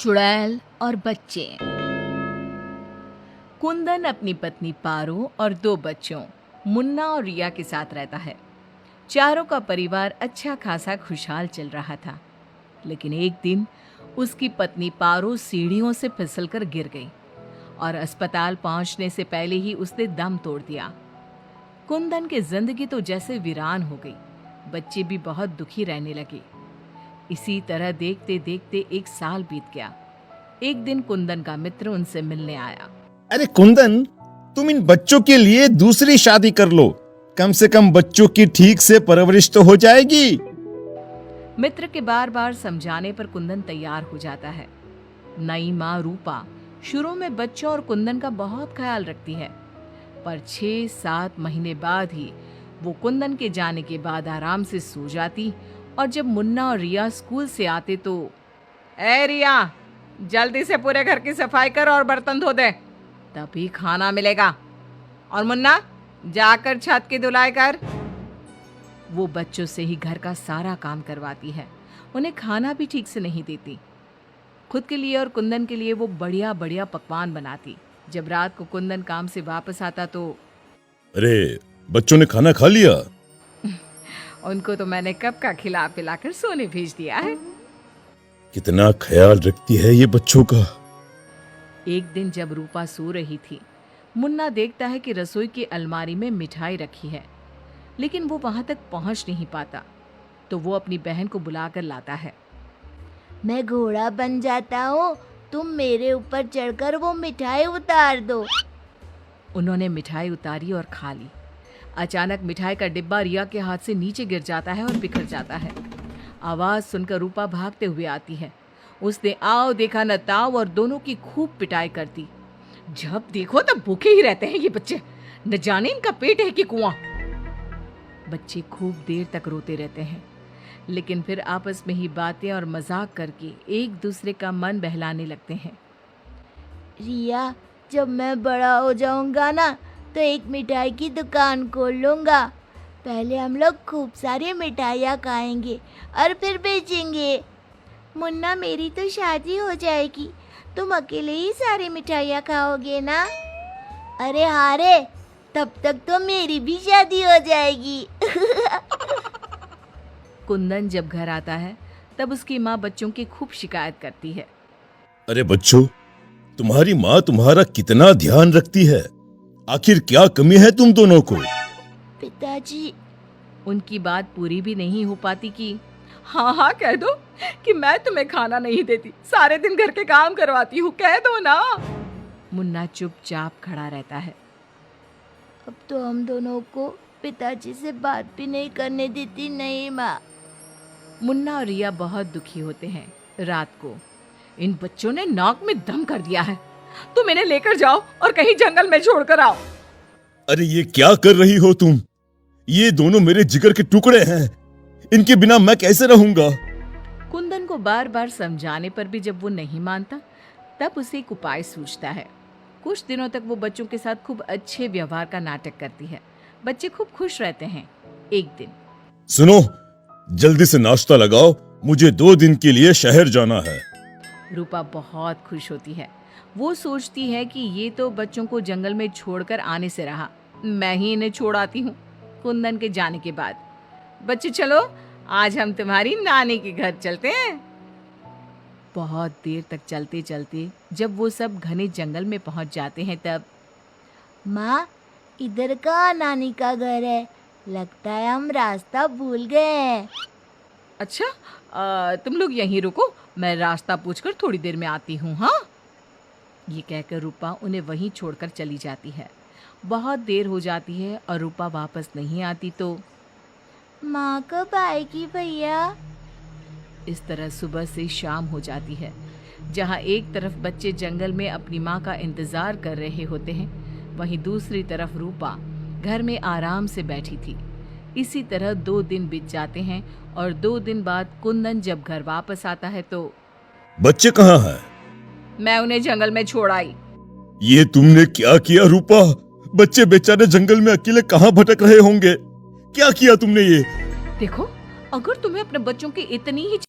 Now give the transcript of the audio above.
चुड़ैल और बच्चे। कुंदन अपनी पत्नी पारो और 2 बच्चों मुन्ना और रिया के साथ रहता है। चारों का परिवार अच्छा खासा खुशहाल चल रहा था, लेकिन एक दिन उसकी पत्नी पारो सीढ़ियों से फिसलकर गिर गई और अस्पताल पहुंचने से पहले ही उसने दम तोड़ दिया। कुंदन की जिंदगी तो जैसे वीरान हो गई। बच्चे भी बहुत दुखी रहने लगे। इसी तरह देखते देखते 1 साल बीत गया। एक दिन कुंदन का मित्र उनसे मिलने आया। अरे कुंदन, तुम इन बच्चों के लिए दूसरी शादी कर लो। कम से कम बच्चों की ठीक से परवरिश तो हो जाएगी। मित्र के बार बार समझाने पर कुंदन तैयार हो जाता है। नई माँ रूपा शुरू में बच्चों और कुंदन का बहुत ख्याल रखती है, पर 6-7 महीने बाद ही वो कुंदन के जाने के बाद आराम से सो जाती। और जब मुन्ना और रिया स्कूल से आते तो, ए रिया, जल्दी से पूरे घर की सफाई कर और बर्तन धो दे, तभी खाना मिलेगा। और मुन्ना, जाकर छत की धुलाई कर। वो बच्चों से ही घर का सारा काम करवाती है। उन्हें खाना भी ठीक से नहीं देती। खुद के लिए और कुंदन के लिए वो बढ़िया बढ़िया पकवान बनाती। जब रात को कुंदन काम से वापस आता तो, अरे, बच्चों ने खाना खा लिया? उनको तो मैंने कब का खिला पिलाकर सोने भेज दिया है। कितना ख्याल रखती है ये बच्चों का। एक दिन जब रूपा सो रही थी, मुन्ना देखता है कि रसोई की अलमारी में मिठाई रखी है, लेकिन वो वहां तक पहुंच नहीं पाता। तो वो अपनी बहन को बुलाकर लाता है। मैं घोड़ा बन जाता हूँ, तुम मेरे ऊपर चढ़कर वो मिठाई उतार दो। उन्होंने मिठाई उतारी और खा ली। अचानक मिठाई का डिब्बा रिया के हाथ से नीचे गिर जाता है और बिखर जाता है। आवाज सुनकर रूपा भागते हुए आती है। उसने आओ देखा न ताओ और दोनों की खूब पिटाई करती। जब देखो तब भूखे ही रहते हैं ये बच्चे, न जाने इनका पेट है कि कुआं। बच्चे खूब देर तक रोते रहते हैं, लेकिन फिर आपस में ही बातें और मजाक करके एक दूसरे का मन बहलाने लगते हैं। रिया, जब मैं बड़ा हो जाऊंगा ना, तो एक मिठाई की दुकान खोल लूंगा। पहले हम लोग खूब सारी मिठाइयाँ खाएंगे और फिर बेचेंगे। मुन्ना, मेरी तो शादी हो जाएगी, तुम अकेले ही सारी मिठाइयाँ खाओगे ना? अरे हाँ रे, तब तक तो मेरी भी शादी हो जाएगी। कुंदन जब घर आता है तब उसकी माँ बच्चों की खूब शिकायत करती है। अरे बच्चों, तुम्हारी माँ तुम्हारा कितना ध्यान रखती है। आखिर क्या कमी है तुम दोनों को? पिताजी, उनकी बात पूरी भी नहीं हो पाती कि हाँ हाँ कह दो कि मैं तुम्हें खाना नहीं देती, सारे दिन घर के काम करवाती हूँ, कह दो ना। मुन्ना चुपचाप खड़ा रहता है। अब तो हम दोनों को पिताजी से बात भी नहीं करने देती। नहीं माँ। मुन्ना और रिया बहुत दुखी होते हैं। रात को इन बच्चों ने नाक में दम कर दिया है, तुम इन्हें लेकर जाओ और कहीं जंगल में छोड़कर आओ। अरे ये क्या कर रही हो तुम? ये दोनों मेरे जिगर के टुकड़े हैं, इनके बिना मैं कैसे रहूंगा? कुंदन को बार बार समझाने पर भी जब वो नहीं मानता, तब उसे एक उपाय सूझता है। कुछ दिनों तक वो बच्चों के साथ खूब अच्छे व्यवहार का नाटक करती है। बच्चे खूब खुश रहते हैं। एक दिन, सुनो, जल्दी से नाश्ता लगाओ, मुझे 2 दिन के लिए शहर जाना है। रूपा बहुत खुश होती है। वो सोचती है कि ये तो बच्चों को जंगल में छोड़कर आने से रहा, मैं ही इन्हें छोड़ आती हूँ। कुंदन के जाने के बाद, बच्चे चलो, आज हम तुम्हारी नानी के घर चलते हैं। बहुत देर तक चलते चलते जब वो सब घने जंगल में पहुंच जाते हैं तब, माँ, इधर का नानी का घर है, लगता है हम रास्ता भूल गए हैं। अच्छा, तुम लोग यहीं रुको, मैं रास्ता पूछकर थोड़ी देर में आती हूँ। हाँ, ये कहकर रूपा उन्हें वहीं छोड़कर चली जाती है। बहुत देर हो जाती है और रूपा वापस नहीं आती तो, माँ कब आएगी भैया? इस तरह सुबह से शाम हो जाती है। जहाँ एक तरफ बच्चे जंगल में अपनी माँ का इंतजार कर रहे होते हैं, वहीं दूसरी तरफ रूपा घर में आराम से बैठी थी। इसी तरह 2 दिन बीत जाते हैं और 2 दिन बाद कुंदन जब घर वापस आता है तो, बच्चे कहाँ हैं? मैं उन्हें जंगल में छोड़ आई। ये तुमने क्या किया रूपा? बच्चे बेचारे जंगल में अकेले कहाँ भटक रहे होंगे? क्या किया तुमने ये? देखो, अगर तुम्हें अपने बच्चों की इतनी ही